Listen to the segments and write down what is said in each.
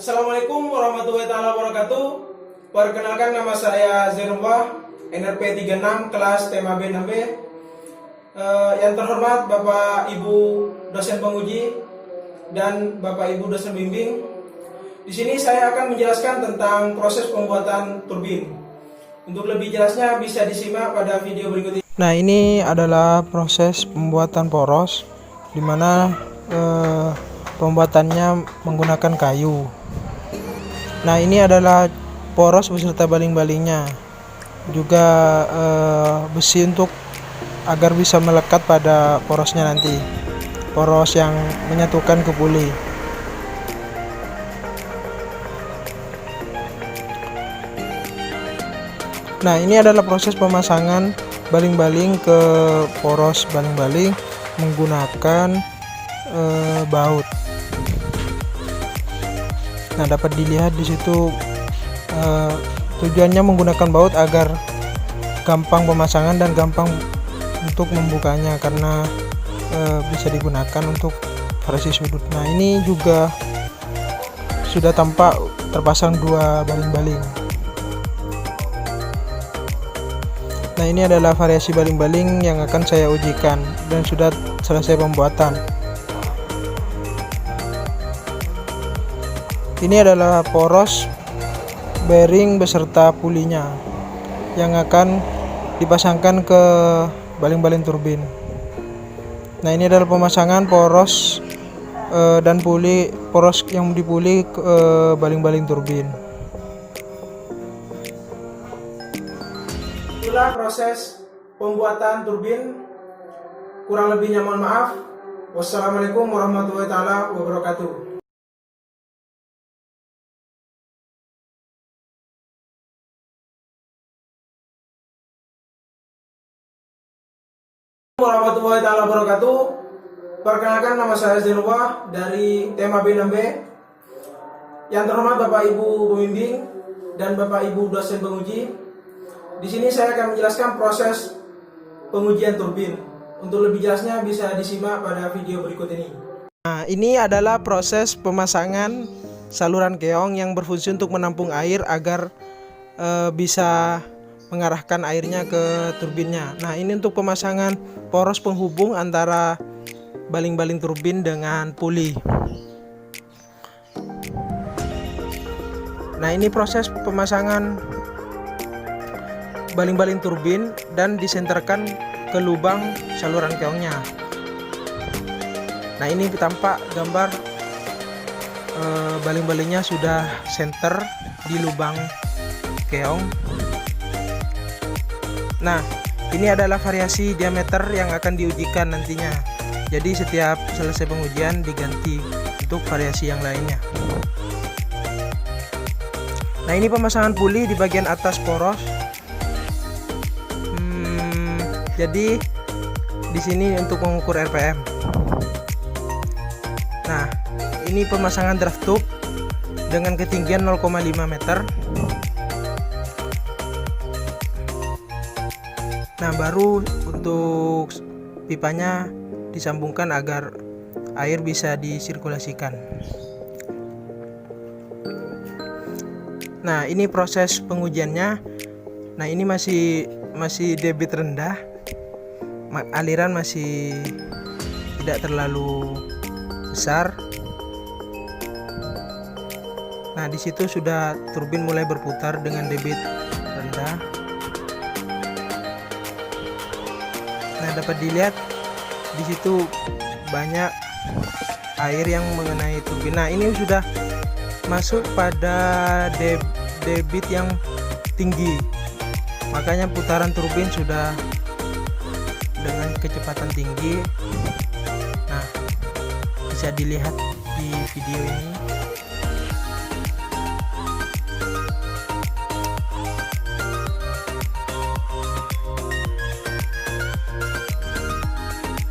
Assalamualaikum warahmatullahi wabarakatuh. Perkenalkan, nama saya Zainullah, NRP 36 kelas tema B6B. Yang terhormat Bapak Ibu dosen penguji dan Bapak Ibu dosen bimbing. Di sini saya akan menjelaskan tentang proses pembuatan turbin. Untuk lebih jelasnya bisa disimak pada video berikut ini. Nah, ini adalah proses pembuatan poros, di mana pembuatannya menggunakan kayu. Nah, ini adalah poros beserta baling-balingnya, juga besi untuk agar bisa melekat pada porosnya nanti, poros yang menyatukan ke puli. Nah, ini adalah proses pemasangan baling-baling ke poros baling-baling menggunakan baut. Nah, dapat dilihat di situ tujuannya menggunakan baut agar gampang pemasangan dan gampang untuk membukanya, karena bisa digunakan untuk versi sudut. Nah, ini juga sudah tampak terpasang dua baling-baling. Nah, ini adalah variasi baling-baling yang akan saya ujikan dan sudah selesai pembuatan. Ini adalah poros bearing beserta pulinya yang akan dipasangkan ke baling-baling turbin. Nah, ini adalah pemasangan poros dan puli, poros yang dipuli ke baling-baling turbin. Itulah proses pembuatan turbin. Kurang lebihnya mohon maaf. Wassalamualaikum warahmatullahi wabarakatuh. Warahmatullahi wabarakatuh. Perkenalkan, nama saya Zainullah dari tema B6B. Yang terhormat Bapak Ibu pembimbing dan Bapak Ibu dosen penguji. Di sini saya akan menjelaskan proses pengujian turbin. Untuk lebih jelasnya bisa disimak pada video berikut ini. Nah, ini adalah proses pemasangan saluran keong yang berfungsi untuk menampung air agar bisa mengarahkan airnya ke turbinnya. Nah, ini untuk pemasangan poros penghubung antara baling-baling turbin dengan puli. Nah, ini proses pemasangan baling-baling turbin dan disenterkan ke lubang saluran keongnya. Nah, ini tampak gambar baling-balingnya sudah senter di lubang keong. Nah, ini adalah variasi diameter yang akan diujikan nantinya. Jadi setiap selesai pengujian diganti untuk variasi yang lainnya. Nah, ini pemasangan puli di bagian atas poros. Jadi di sini untuk mengukur RPM. Nah, ini pemasangan draft tube dengan ketinggian 0,5 meter. Nah, baru untuk pipanya disambungkan agar air bisa disirkulasikan. Nah, ini proses pengujiannya. Nah, ini masih debit rendah, aliran masih tidak terlalu besar. Nah, di situ sudah turbin mulai berputar dengan debit rendah. Nah, dapat dilihat di situ banyak air yang mengenai turbin. Nah, ini sudah masuk pada debit yang tinggi, makanya putaran turbin sudah dengan kecepatan tinggi. Nah, bisa dilihat di video ini.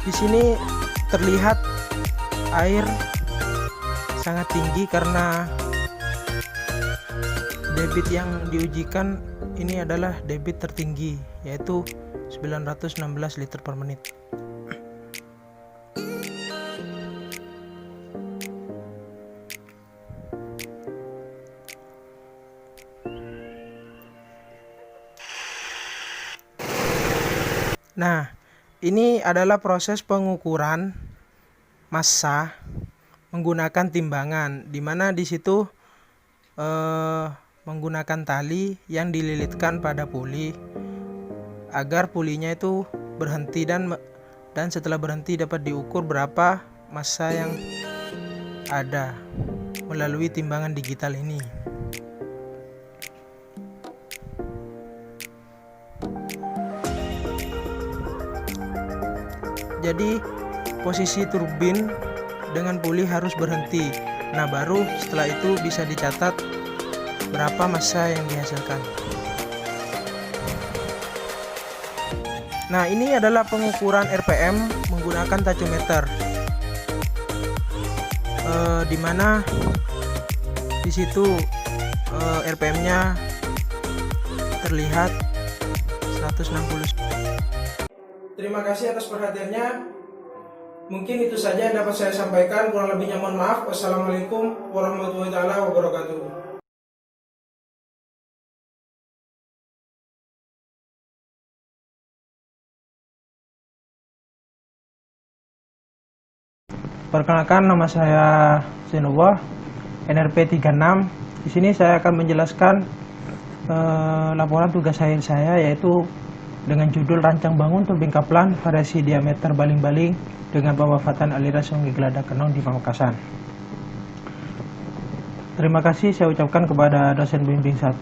Di sini terlihat air sangat tinggi karena debit yang diujikan ini adalah debit tertinggi, yaitu 916 liter per menit. Nah, ini adalah proses pengukuran massa menggunakan timbangan, di mana di situ menggunakan tali yang dililitkan pada puli agar pulinya itu berhenti, dan setelah berhenti dapat diukur berapa massa yang ada melalui timbangan digital ini. Jadi posisi turbin dengan puli harus berhenti. Nah, baru setelah itu bisa dicatat berapa massa yang dihasilkan. Nah, ini adalah pengukuran RPM menggunakan tachymeter, di mana di situ RPM-nya terlihat 160. Terima kasih atas perhatiannya. Mungkin itu saja yang dapat saya sampaikan. Kurang lebihnya mohon maaf. Wassalamualaikum warahmatullahi wabarakatuh. Perkenalkan, nama saya Zenova, NRP 36. Di sini saya akan menjelaskan laporan tugas akhir saya, yaitu dengan judul rancang bangun turbin Kaplan variasi diameter baling-baling dengan pemanfaatan aliran Sungai Glada Kenong di Pamekasan. Terima kasih saya ucapkan kepada dosen bimbing 1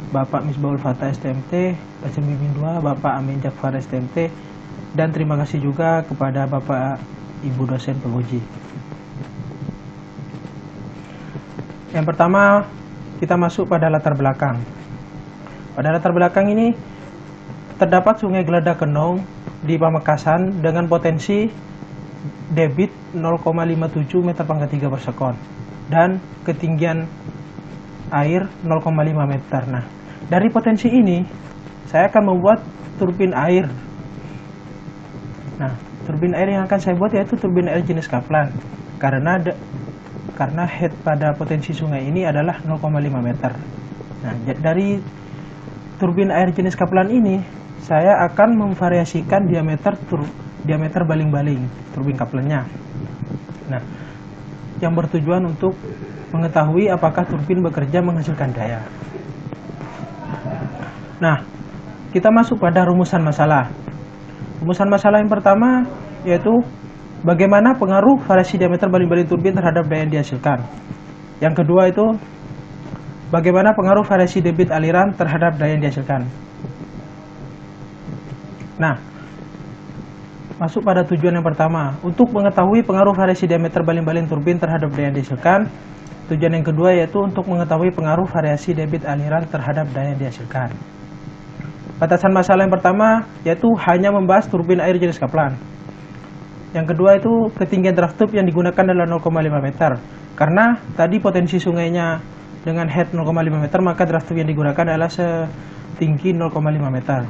Bapak Misbahul Fatah STMT, dosen bimbing 2 Bapak Amin Jafar STMT, dan terima kasih juga kepada Bapak Ibu dosen penguji. Yang pertama, kita masuk pada latar belakang. Pada latar belakang ini terdapat Sungai Glada Kenong di Pamekasan dengan potensi debit 0,57 meter pangkat 3 per sekon dan ketinggian air 0,5 meter. Nah, dari potensi ini saya akan membuat turbin air. Nah, turbin air yang akan saya buat yaitu turbin air jenis Kaplan, karena head pada potensi sungai ini adalah 0,5 meter. Nah, dari turbin air jenis Kaplan ini saya akan memvariasikan diameter baling-baling turbin Kaplannya. Nah, yang bertujuan untuk mengetahui apakah turbin bekerja menghasilkan daya. Nah, kita masuk pada rumusan masalah. Rumusan masalah yang pertama yaitu bagaimana pengaruh variasi diameter baling-baling turbin terhadap daya yang dihasilkan. Yang kedua itu bagaimana pengaruh variasi debit aliran terhadap daya yang dihasilkan. Nah, masuk pada tujuan yang pertama, untuk mengetahui pengaruh variasi diameter baling-baling turbin terhadap daya yang dihasilkan. Tujuan yang kedua yaitu untuk mengetahui pengaruh variasi debit aliran terhadap daya yang dihasilkan. Batasan masalah yang pertama yaitu hanya membahas turbin air jenis Kaplan. Yang kedua itu ketinggian draft tube yang digunakan adalah 0,5 meter. Karena tadi potensi sungainya dengan head 0,5 meter, maka draft tube yang digunakan adalah setinggi 0,5 meter.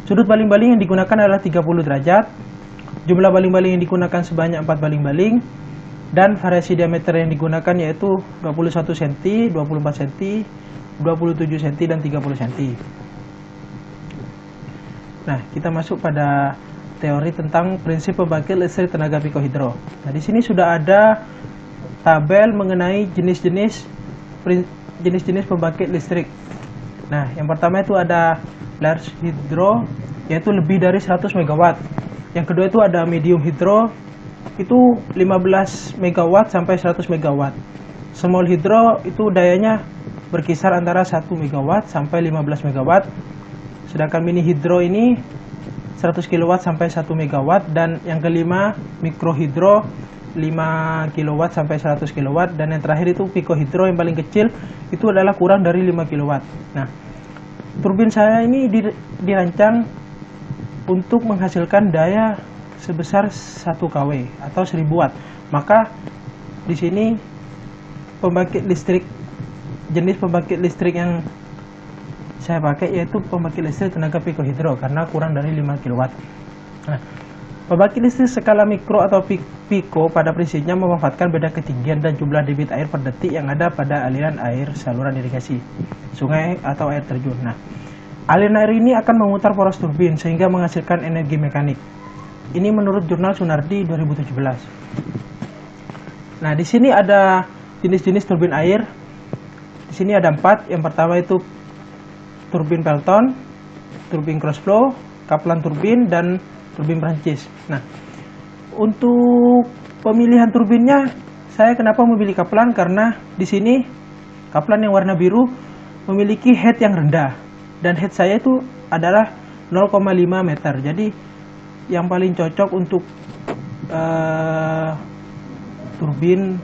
Sudut baling-baling yang digunakan adalah 30 derajat. Jumlah baling-baling yang digunakan sebanyak 4 baling-baling. Dan variasi diameter yang digunakan yaitu 21 cm, 24 cm, 27 cm, dan 30 cm. Nah, kita masuk pada teori tentang prinsip pembangkit listrik tenaga pikohidro. Nah, di sini sudah ada tabel mengenai jenis-jenis pembangkit listrik. Nah, yang pertama itu ada large hydro, yaitu lebih dari 100 MW. Yang kedua itu ada medium hydro, itu 15 MW sampai 100 MW. Small hydro itu dayanya berkisar antara 1 MW sampai 15 MW. Sedangkan mini hidro ini 100 kW sampai 1 MW. Dan yang kelima mikro hidro 5 kW sampai 100 kW. Dan yang terakhir itu pico hidro yang paling kecil itu adalah kurang dari 5 kW. Nah, turbin saya ini dirancang untuk menghasilkan daya sebesar 1 kW atau 1000 watt. Maka di sini jenis pembangkit listrik yang saya pakai yaitu pembangkit listrik tenaga pikohidro karena kurang dari 5 kW. Nah, pembangkit listrik skala mikro atau piko pada prinsipnya memanfaatkan beda ketinggian dan jumlah debit air per detik yang ada pada aliran air saluran irigasi, sungai atau air terjun. Nah, Aliran air ini akan memutar poros turbin sehingga menghasilkan energi mekanik. Ini menurut jurnal Sunardi 2017. Nah, di sini ada jenis-jenis turbin air. Di sini ada 4. Yang pertama itu turbin Pelton, turbin cross flow, Kaplan turbin, dan turbin Prancis. Nah, untuk pemilihan turbinnya, saya kenapa memilih Kaplan? Karena di sini Kaplan yang warna biru memiliki head yang rendah. Dan head saya itu adalah 0,5 meter. Jadi yang paling cocok untuk turbin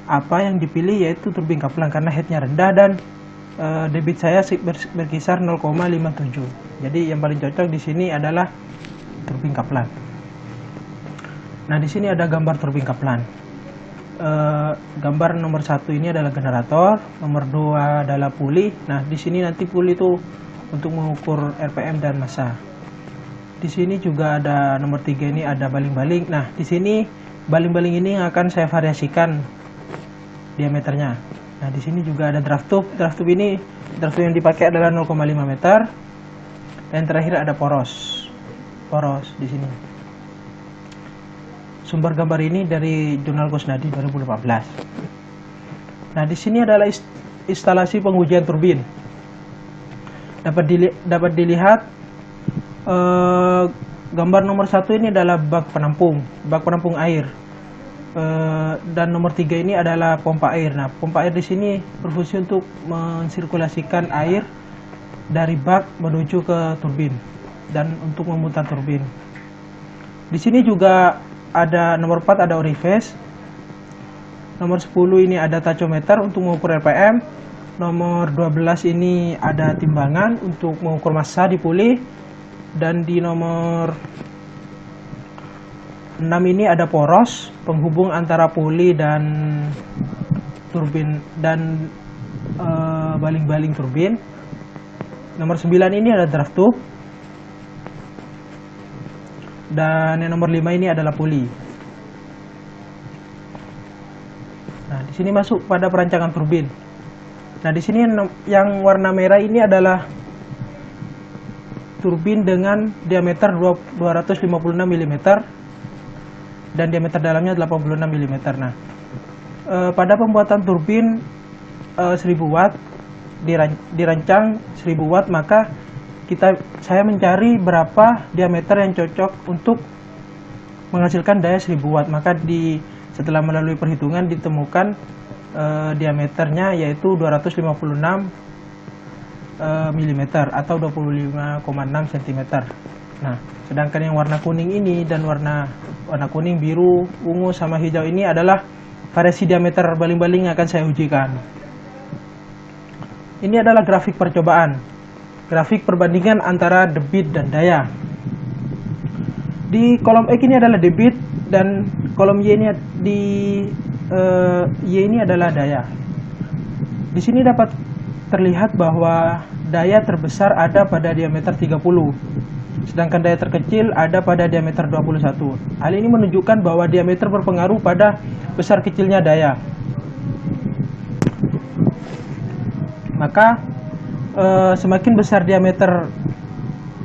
apa yang dipilih yaitu turbin Kaplan karena headnya rendah dan debit saya berkisar 0,57. Jadi yang paling cocok di sini adalah turbin Kaplan. Nah, di sini ada gambar turbin Kaplan. Gambar nomor 1 ini adalah generator, nomor 2 adalah puli. Nah, di sini nanti puli itu untuk mengukur RPM dan massa. Di sini juga ada nomor 3 ini ada baling-baling. Nah, di sini baling-baling ini akan saya variasikan diameternya. Nah, di sini juga ada draft tube. Draft tube ini yang dipakai adalah 0,5 meter. Dan terakhir ada poros di sini. Sumber gambar ini dari jurnal Kusnadi 2014. Nah, di sini adalah instalasi pengujian turbin. Dapat dilihat gambar nomor 1 ini adalah bak penampung air. Dan nomor 3 ini adalah pompa air. Nah, pompa air di sini berfungsi untuk mensirkulasikan air dari bak menuju ke turbin dan untuk memutar turbin. Di sini juga ada nomor 4 ada orifice. Nomor 10 ini ada tachometer untuk mengukur RPM. Nomor 12 ini ada timbangan untuk mengukur massa di puli. Dan di nomor 6 ini ada poros penghubung antara puli dan turbin dan baling-baling turbin. Nomor 9 ini ada draft tube. Dan yang nomor 5 ini adalah puli. Nah, di sini masuk pada perancangan turbin. Nah, di sini yang warna merah ini adalah turbin dengan diameter 256 mm dan diameter dalamnya 86 mm. Nah, pada pembuatan turbin 1000 watt dirancang 1000 watt, maka saya mencari berapa diameter yang cocok untuk menghasilkan daya 1000 watt. Maka setelah melalui perhitungan ditemukan diameternya yaitu 256 mm atau 25,6 cm. Nah, sedangkan yang warna kuning ini dan warna kuning, biru, ungu sama hijau ini adalah variasi diameter baling-baling yang akan saya ujikan. Ini adalah grafik percobaan. Grafik perbandingan antara debit dan daya. Di kolom X ini adalah debit dan kolom Y ini adalah daya. Di sini dapat terlihat bahwa daya terbesar ada pada diameter 30, sedangkan daya terkecil ada pada diameter 21. Hal ini menunjukkan bahwa diameter berpengaruh pada besar kecilnya daya. Maka semakin besar diameter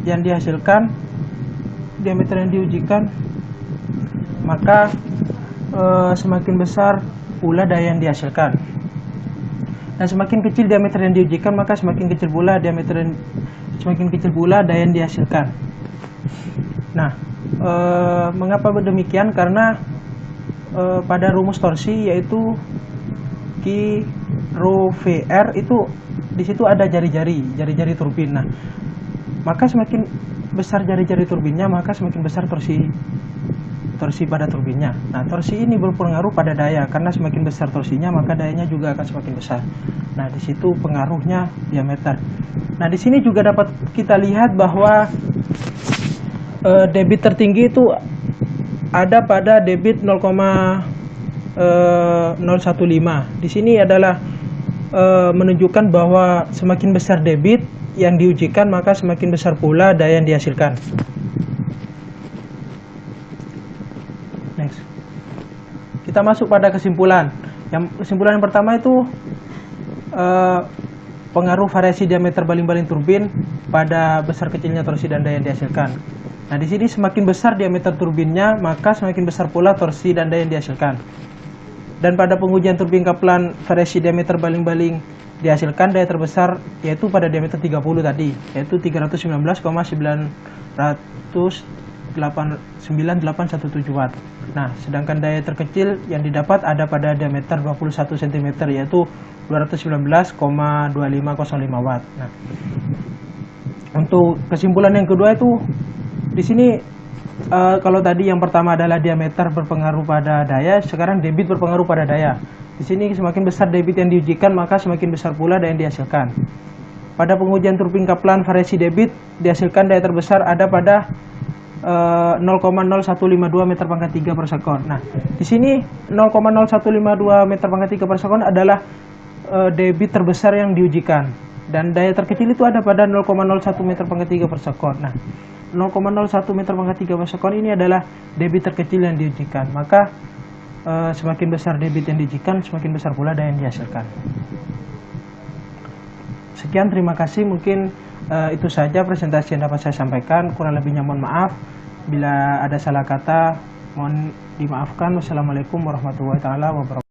yang dihasilkan, diameter yang diujikan, maka semakin besar pula daya yang dihasilkan. Dan semakin kecil diameter yang diujikan, maka semakin kecil pula daya yang dihasilkan. Nah, mengapa demikian? Karena pada rumus torsi yaitu Q rho VR itu di situ ada jari-jari turbin. Nah, maka semakin besar jari-jari turbinnya, maka semakin besar torsi pada turbinnya. Nah, torsi ini berpengaruh pada daya, karena semakin besar torsinya maka dayanya juga akan semakin besar. Nah, di situ pengaruhnya diameter. Nah, di sini juga dapat kita lihat bahwa debit tertinggi itu ada pada debit 0,015. Di sini adalah menunjukkan bahwa semakin besar debit yang diujikan, maka semakin besar pula daya yang dihasilkan. Next. Kita masuk pada kesimpulan. Kesimpulan yang pertama itu pengaruh variasi diameter baling-baling turbin pada besar kecilnya torsi dan daya yang dihasilkan. Nah, di sini semakin besar diameter turbinnya, maka semakin besar pula torsi dan daya yang dihasilkan. Dan pada pengujian turbin Kaplan variasi diameter baling-baling dihasilkan daya terbesar yaitu pada diameter 30 tadi, yaitu 319,9817 watt. Nah, sedangkan daya terkecil yang didapat ada pada diameter 21 cm yaitu 219,2505 watt. Nah, untuk kesimpulan yang kedua itu di sini kalau tadi yang pertama adalah diameter berpengaruh pada daya, sekarang debit berpengaruh pada daya. Di sini semakin besar debit yang diujikan, maka semakin besar pula daya yang dihasilkan. Pada pengujian turbin Kaplan variasi debit dihasilkan daya terbesar ada pada 0,0152 meter pangkat 3 per sekon. Nah, di sini 0,0152 meter pangkat 3 per sekon adalah debit terbesar yang diujikan, dan daya terkecil itu ada pada 0,01 meter pangkat 3 per sekon. Nah, 0,01 meter pangkat 3 per sekon ini adalah debit terkecil yang diujikan, maka semakin besar debit yang diujikan, semakin besar pula daya yang dihasilkan. Sekian, terima kasih. Mungkin itu saja presentasi yang dapat saya sampaikan. Kurang lebihnya mohon maaf. Bila ada salah kata, mohon dimaafkan. Wassalamualaikum warahmatullahi wabarakatuh.